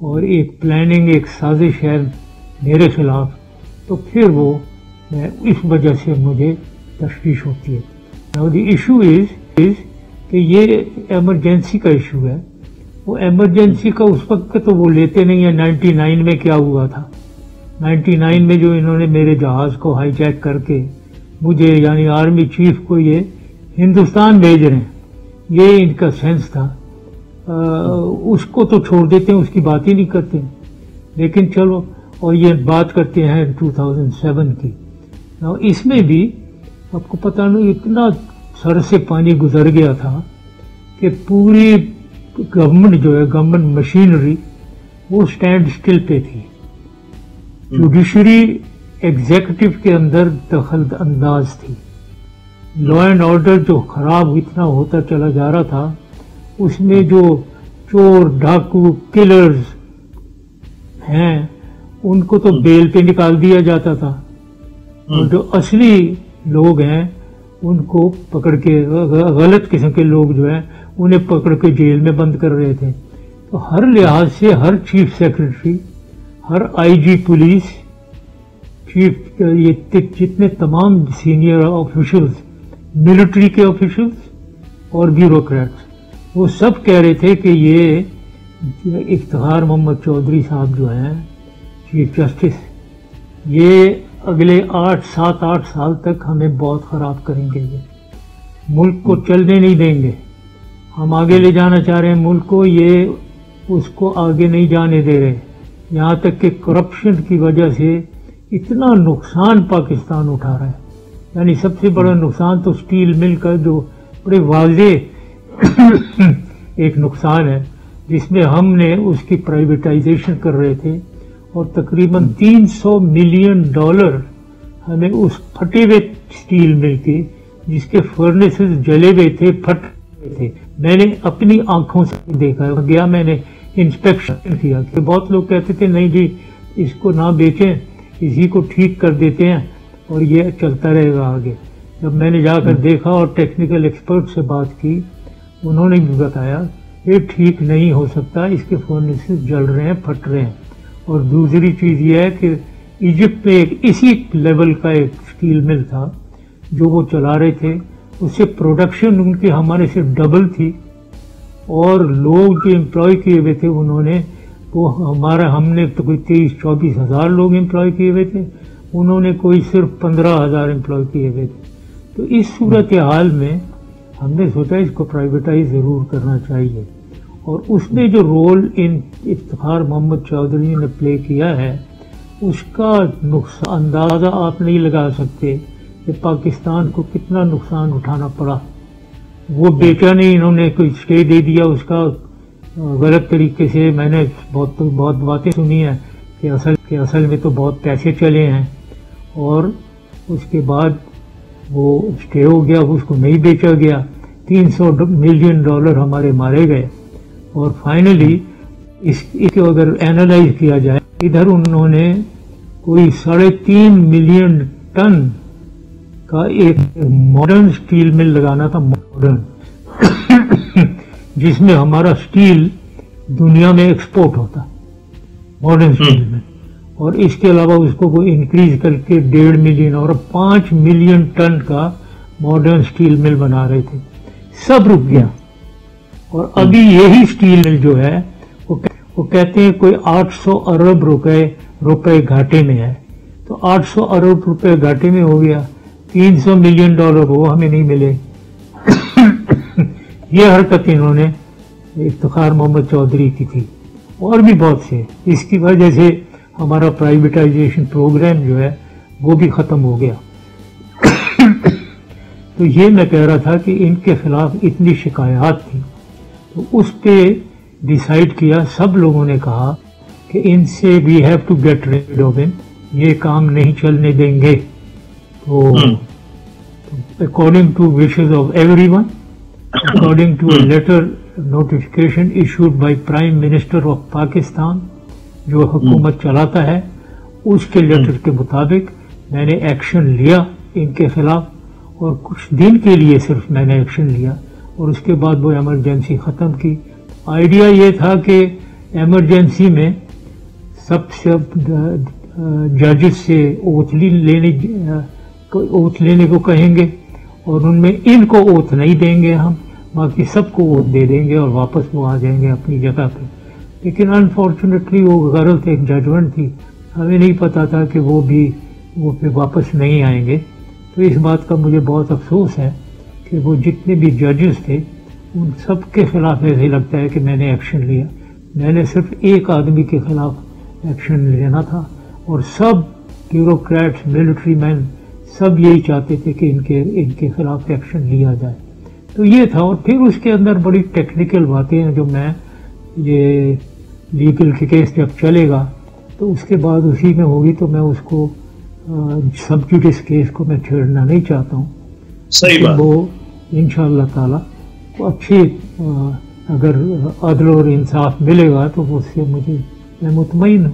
اور ایک پلاننگ، ایک سازش ہے میرے خلاف، تو پھر وہ میں اس وجہ سے مجھے تشویش ہوتی ہے. Now the issue is کہ یہ ایمرجنسی کا ایشو ہے. وہ ایمرجنسی کا اس وقت تو وہ لیتے نہیں ہیں. 99 میں کیا ہوا تھا، 99 میں جو انہوں نے میرے جہاز کو ہائی جیک کر کے مجھے یعنی آرمی چیف کو یہ ہندوستان بھیج رہے ہیں، یہ ان کا سینس تھا. اس کو تو چھوڑ دیتے ہیں، اس کی بات ہی نہیں کرتے. لیکن چلو، اور یہ بات کرتے ہیں 2007 کی. اس میں بھی آپ کو پتہ نہیں اتنا سر سے پانی گزر گیا تھا کہ پوری گورنمنٹ جو ہے، گورنمنٹ مشینری، وہ سٹینڈ سٹل پہ تھی. جوڈیشری ایگزیکٹو کے اندر دخل انداز تھی. لا اینڈ آرڈر جو خراب اتنا ہوتا چلا جا رہا تھا، اس میں جو چور، ڈاکو، کلرز ہیں ان کو تو بیل پہ نکال دیا جاتا تھا، اور جو اصلی لوگ ہیں ان کو پکڑ کے، غلط قسم کے لوگ جو ہیں انہیں پکڑ کے جیل میں بند کر رہے تھے. تو ہر لحاظ سے ہر چیف سیکرٹری، ہر آئی جی پولیس چیف، یہ جتنے تمام سینئر آفیشلز، ملٹری کے آفیشلز اور بیوروکریٹس، وہ سب کہہ رہے تھے کہ یہ افتخار محمد چودھری صاحب جو ہیں چیف جسٹس، یہ اگلے 7-8 سال تک ہمیں بہت خراب کریں گے. یہ ملک کو چلنے نہیں دیں گے. ہم آگے لے جانا چاہ رہے ہیں ملک کو، یہ اس کو آگے نہیں جانے دے رہے. یہاں تک کہ کرپشن کی وجہ سے اتنا نقصان پاکستان اٹھا رہا ہے. یعنی سب سے بڑا نقصان تو سٹیل مل کا جو بڑے واضح ایک نقصان ہے، جس میں ہم نے اس کی پرائیویٹائزیشن کر رہے تھے، اور تقریباً $300 ملین ہمیں اس پھٹے ہوئے سٹیل مل کے، جس کے فرنیسز جلے ہوئے تھے، پھٹ رہے تھے. میں نے اپنی آنکھوں سے دیکھا گیا. میں نے انسپیکشن کیا کہ بہت لوگ کہتے تھے نہیں جی اس کو نہ بیچیں، اسی کو ٹھیک کر دیتے ہیں اور یہ چلتا رہے گا آگے. جب میں نے جا کر دیکھا اور ٹیکنیکل ایکسپرٹ سے بات کی، انہوں نے بھی بتایا یہ ٹھیک نہیں ہو سکتا، اس کے فرنیسز جل رہے ہیں، پھٹ رہے ہیں. اور دوسری چیز یہ ہے کہ ایجپٹ میں ایک اسی لیول کا ایک سٹیل مل تھا جو وہ چلا رہے تھے، اس سے پروڈکشن ان کی ہمارے سے ڈبل تھی، اور لوگ جو امپلائی کیے ہوئے تھے انہوں نے، وہ ہم نے تو کوئی 23-24 ہزار لوگ امپلائی کیے ہوئے تھے، انہوں نے کوئی صرف 15,000 امپلائی کیے ہوئے تھے. تو اس صورتحال میں ہم نے سوچا اس کو پرائیویٹائز ضرور کرنا چاہیے. اور اس میں جو رول ان افتخار محمد چودھری نے پلے کیا ہے، اس کا اندازہ آپ نہیں لگا سکتے کہ پاکستان کو کتنا نقصان اٹھانا پڑا. وہ بیچا نہیں، انہوں نے کوئی اسٹے دے دیا اس کا غلط طریقے سے. میں نے بہت باتیں سنی ہیں کہ اصل میں تو بہت پیسے چلے ہیں، اور اس کے بعد وہ اسٹے ہو گیا، اس کو نہیں بیچا گیا. $300 ملین ہمارے مارے گئے. اور فائنلی اس کو اگر اینالائز کیا جائے، ادھر انہوں نے کوئی 3.5 ملین ٹن کا ایک ماڈرن سٹیل مل لگانا تھا، ماڈرن جس میں ہمارا سٹیل دنیا میں ایکسپورٹ ہوتا، ماڈرن سٹیل میں. اور اس کے علاوہ اس کو وہ انکریز کر کے 1.5 ملین اور 5 ملین ٹن کا ماڈرن سٹیل مل بنا رہے تھے. سب رک گیا. اور ابھی یہی سٹیل مل جو ہے وہ کہتے ہیں کوئی 800 ارب روپے گھاٹے میں ہے. تو 800 ارب روپے گھاٹے میں ہو گیا. $300 ملین وہ ہمیں نہیں ملے. یہ حرکت انہوں نے افتخار محمد چودھری کی تھی، اور بھی بہت سے. اس کی وجہ سے ہمارا پرائیویٹائزیشن پروگرام جو ہے وہ بھی ختم ہو گیا. تو یہ میں کہہ رہا تھا کہ ان کے خلاف اتنی شکایات تھی، تو اس پہ ڈیسائیڈ کیا. سب لوگوں نے کہا کہ ان سے we have to get rid of ہم، یہ کام نہیں چلنے دیں گے. تو according to wishes of everyone, according to a letter notification issued by prime minister of Pakistan جو حکومت چلاتا ہے، اس کے لیٹر کے مطابق میں نے ایکشن لیا ان کے خلاف. اور کچھ دن کے لیے صرف میں نے ایکشن لیا، اور اس کے بعد وہ ایمرجنسی ختم کی. آئیڈیا یہ تھا کہ ایمرجنسی میں سب ججز سے اوتھ لینے کو کہیں گے اور ان میں ان کو اوتھ نہیں دیں گے ہم، باقی سب کو اوتھ دے دیں گے اور واپس وہ آ جائیں گے اپنی جگہ پہ. لیکن انفارچونیٹلی وہ غلط ایک ججمنٹ تھی، ہمیں نہیں پتا تھا کہ وہ پھر واپس نہیں آئیں گے. تو اس بات کا مجھے بہت افسوس ہے کہ وہ جتنے بھی ججز تھے ان سب کے خلاف ایسے لگتا ہے کہ میں نے ایکشن لیا. میں نے صرف ایک آدمی کے خلاف ایکشن لینا تھا اور سب بیوروکریٹس، ملٹری مین سب یہی چاہتے تھے کہ ان کے خلاف ایکشن لیا جائے. تو یہ تھا. اور پھر اس کے اندر بڑی ٹیکنیکل باتیں ہیں جو میں یہ لیگل کیس جب چلے گا تو اس کے بعد اسی میں ہوگی، تو میں اس کو سب جوڈس کیس کو میں چھیڑنا نہیں چاہتا ہوں. صحیح بات. وہ انشاءاللہ تعالی اچھی اگر عدل اور انصاف ملے گا تو اس سے میں مطمئن ہوں.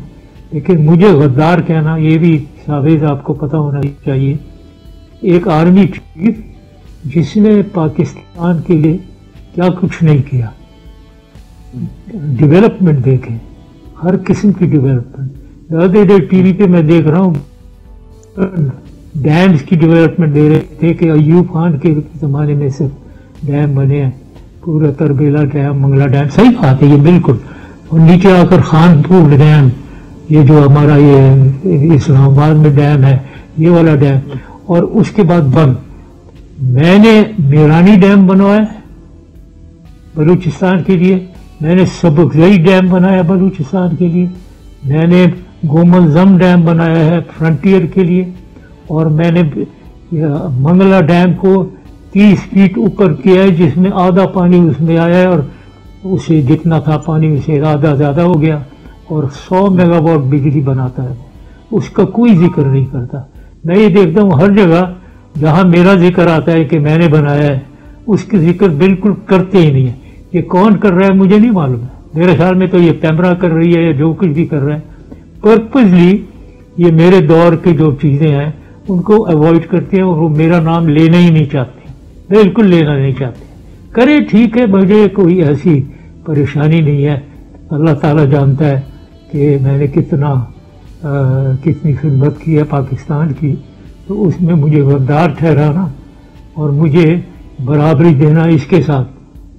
لیکن مجھے غدار کہنا یہ بھی ساویز آپ کو پتہ ہونا چاہیے. ایک آرمی چیف جس نے پاکستان کے لیے کیا کچھ نہیں کیا، ڈیولپمنٹ دیکھیں، ہر قسم کی ڈیولپمنٹ. ادھر ٹی وی پہ میں دیکھ رہا ہوں ڈیمز کی ڈیولپمنٹ دے رہے تھے کہ ایوب خان کے زمانے میں صرف ڈیم بنے ہیں، پورا تربیلا ڈیم، منگلا ڈیم. صحیح بات ہے یہ بالکل. اور نیچے آ کر خان پور ڈیم، یہ جو ہمارا یہ اسلام آباد میں ڈیم ہے، یہ والا ڈیم. اور اس کے بعد میں نے میرانی ڈیم بنوایا بلوچستان کے لیے، میں نے سبکزئی ڈیم بنایا بلوچستان کے لیے، میں نے گوملزم ڈیم بنایا ہے فرنٹیئر کے لیے، اور میں نے منگلا ڈیم کو 30 فیٹ اوپر کیا ہے جس میں آدھا پانی اس میں آیا ہے اور اسے جتنا تھا پانی اسے آدھا زیادہ ہو گیا اور 100 میگا واٹ بجلی بناتا ہے. اس کا کوئی ذکر نہیں کرتا. میں یہ دیکھتا ہوں ہر جگہ جہاں میرا ذکر آتا ہے کہ میں نے بنایا ہے اس کے ذکر بالکل کرتے ہی نہیں ہے. یہ کون کر رہا ہے مجھے نہیں معلوم ہے. میرے خیال میں تو یہ پیمرا کر رہی ہے یا جو کچھ بھی کر رہا ہے پرپزلی. یہ میرے دور کی جو چیزیں ہیں ان کو اوائڈ کرتے ہیں اور وہ میرا نام لینا ہی نہیں چاہتے، بالکل لینا نہیں چاہتے. کرے ٹھیک ہے، مجھے کوئی ایسی پریشانی نہیں ہے. اللہ تعالیٰ جانتا ہے کہ میں نے کتنی خدمت کی ہے پاکستان کی. تو اس میں مجھے غدار ٹھہرانا اور مجھے برابری دینا اس کے ساتھ،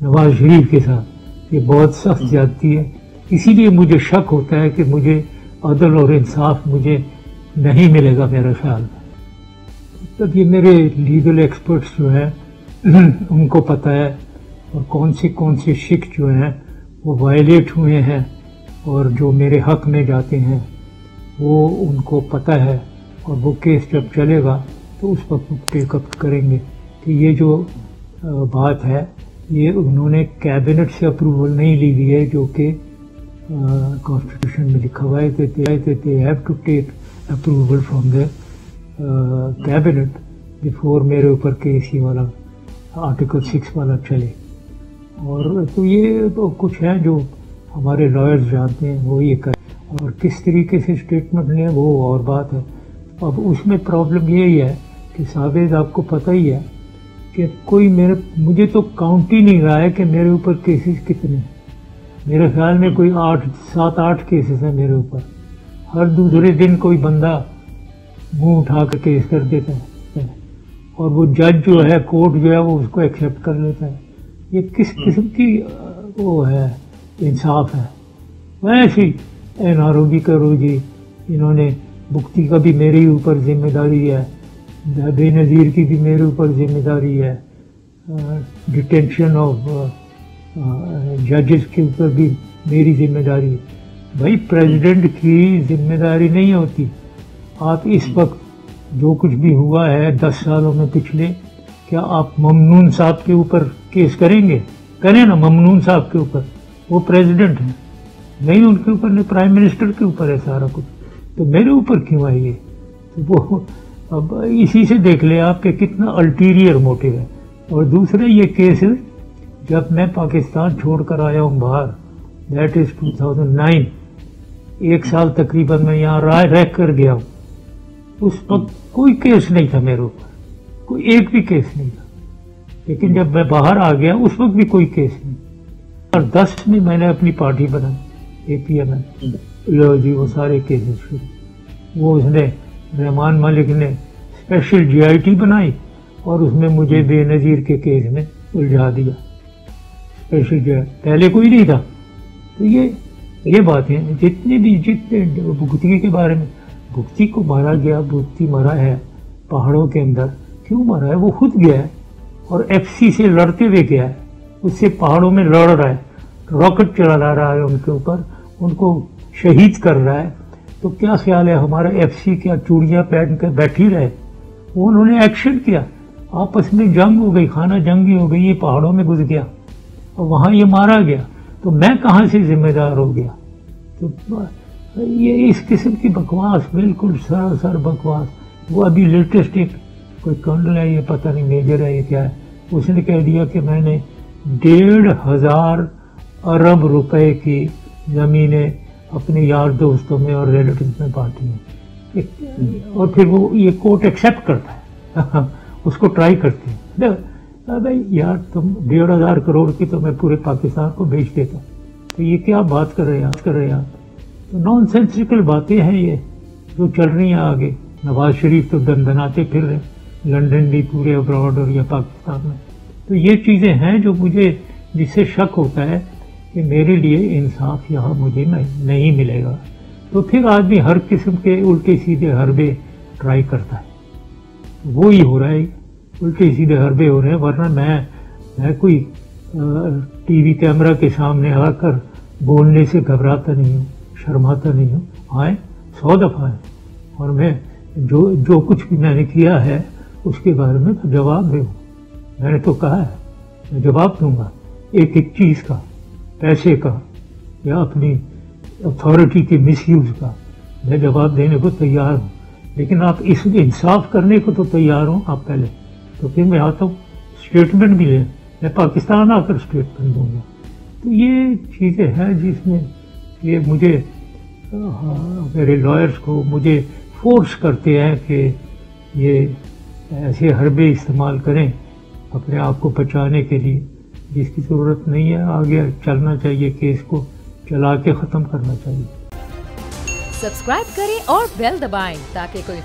نواز شریف کے ساتھ، یہ بہت سخت زیادتی ہے. اسی لیے مجھے شک ہوتا ہے کہ مجھے عدل اور انصاف مجھے نہیں ملے گا میرے خیال میں. تب یہ میرے لیگل ایکسپرٹس جو ہیں ان کو پتہ ہے اور کون سے شک جو ہیں وہ وائلیٹ ہوئے ہیں اور جو میرے حق میں جاتے ہیں وہ ان کو پتہ ہے. اور وہ کیس جب چلے گا تو اس وقت ٹیک اپ کریں گے کہ یہ جو بات ہے یہ انہوں نے کیبنٹ سے اپروول نہیں لی ہوئی ہے، جو کہ کانسٹیٹیوشن میں لکھا ہوا ہے کہ they have to take approval from the cabinet before میرے اوپر کیس ہی والا آرٹیکل 6 والا چلے. اور تو یہ تو کچھ ہے جو ہمارے لائرز جانتے ہیں وہ یہ کریں، اور کس طریقے سے اسٹیٹمنٹ لیں وہ اور بات ہے. اب اس میں پرابلم یہی ہے کہ ساویز آپ کو پتہ ہی ہے کہ کوئی مجھے تو کاؤنٹ ہی نہیں رہا ہے کہ میرے اوپر کیسز کتنے ہیں. میرے خیال میں کوئی 7-8 کیسز ہیں میرے اوپر. ہر دوسرے دن کوئی بندہ منہ اٹھا کر کیس کر دیتا ہے اور وہ جج جو ہے، کورٹ جو ہے، وہ اس کو ایکسیپٹ کر لیتا ہے. یہ کس قسم کی وہ ہے انصاف ہے؟ ویسے ہی این آر او بھی کرو جی، انہوں نے بکتی کا بھی میرے اوپر ذمہ داری ہے، بے نظیر کی بھی میرے اوپر ذمہ داری ہے، ڈیٹینشن آف ججز کے اوپر بھی میری ذمہ داری ہے. بھائی پریزیڈنٹ کی ذمہ داری نہیں ہوتی. آپ اس وقت جو کچھ بھی ہوا ہے 10 سالوں میں پچھلے، کیا آپ ممنون صاحب کے اوپر کیس کریں گے؟ کریں نا ممنون صاحب کے اوپر، وہ پریزیڈنٹ ہیں. نہیں ان کے اوپر نہیں، پرائم منسٹر کے اوپر ہے سارا کچھ. تو میرے اوپر کیوں ہے یہ؟ تو وہ اب اسی سے دیکھ لیں آپ کہ کتنا الٹیریئر موٹیو ہے. اور دوسرے یہ کیس جب میں پاکستان چھوڑ کر آیا ہوں باہر، دیٹ از 2009، 1 سال تقریباً میں یہاں رہ کر گیا ہوں. اس وقت کوئی کیس نہیں تھا میرے اوپر، کوئی ایک بھی کیس نہیں تھا. لیکن جب میں باہر آ گیا اس وقت بھی کوئی کیس نہیں. اور 10 میں نے اپنی پارٹی بنائی، APML جی وہ سارے کیسز شروع. وہ اس نے رحمان ملک نے اسپیشل GIT بنائی اور اس میں مجھے بے نظیر کے کیس میں الجھا دیا. اسپیشل GIT پہلے کوئی نہیں تھا. تو یہ باتیں جتنے بھگتی کے بارے میں، بھگتی کو مارا گیا، بھگتی مرا ہے پہاڑوں کے اندر. کیوں مرا ہے؟ وہ خود گیا ہے اور FC سے لڑتے ہوئے گیا ہے، اس سے پہاڑوں میں لڑ رہا ہے، راکٹ چلا رہا ہے ان کے اوپر، ان کو شہید کر رہا ہے. تو کیا خیال ہے ہمارا FC کیا چوڑیاں پہن کر بیٹھی رہے؟ انہوں نے ایکشن کیا، آپس میں جنگ ہو گئی، خانہ جنگی ہو گئی، یہ پہاڑوں میں گھس گیا اور وہاں یہ مارا گیا. تو میں کہاں سے ذمہ دار ہو گیا؟ تو یہ اس قسم کی بکواس، بالکل سراسر بکواس. وہ ابھی لیٹسٹ ایک کوئی کرنل ہے، یہ پتہ نہیں میجر ہے یہ کیا ہے، اس نے کہہ دیا کہ میں نے 1,500 ارب روپے کی زمینیں اپنے یار دوستوں میں اور ریلیٹیوز میں بانٹی ہیں. اور پھر وہ یہ کورٹ ایکسیپٹ کرتا ہے اس کو ٹرائی کرتے ہیں. بھائی یار تم 1,500 کروڑ کی تو میں پورے پاکستان کو بیچ دیتا. تو یہ کیا بات کر رہے ہیں آپ؟ تو نان سینسیکل باتیں ہیں یہ جو چل رہی ہیں آگے. نواز شریف تو دندناتے پھر رہے لنڈن بھی، پورے ابراڈ اور یا پاکستان میں. تو یہ چیزیں ہیں جو مجھے، جس سے شک ہوتا ہے کہ میرے لیے انصاف یہاں مجھے نہیں ملے گا. تو پھر آدمی ہر قسم کے الٹے سیدھے حربے ٹرائی کرتا ہے. وہی ہو رہا ہے، الٹے سیدھے حربے ہو رہے ہیں. ورنہ میں کوئی ٹی وی کیمرہ کے سامنے آ کر بولنے سے گھبراتا نہیں ہوں، شرماتا نہیں ہوں. آئے 100 دفعہ ہے اور میں جو کچھ بھی میں نے کیا ہے اس کے بارے میں جواب دوں. میں نے تو کہا ہے میں جواب دوں گا ایک چیز کا، پیسے کا یا اپنی اتھارٹی کے مس یوز کا. میں جواب دینے کو تیار ہوں، لیکن آپ اس میں انصاف کرنے کو تو تیار ہوں آپ پہلے. تو پھر میں آتا ہوں اسٹیٹمنٹ بھی لیں، میں پاکستان آ کر اسٹیٹمنٹ دوں گا. تو یہ چیزیں ہیں جس میں یہ مجھے میرے لائرز کو مجھے فورس کرتے ہیں کہ یہ ایسے حربے استعمال کریں اپنے آپ کو بچانے کے لیے، جس کی ضرورت نہیں ہے. آگے چلنا چاہیے، کیس کو چلا کے ختم کرنا چاہیے. سبسکرائب کریں اور بیل دبائیں تاکہ کوئی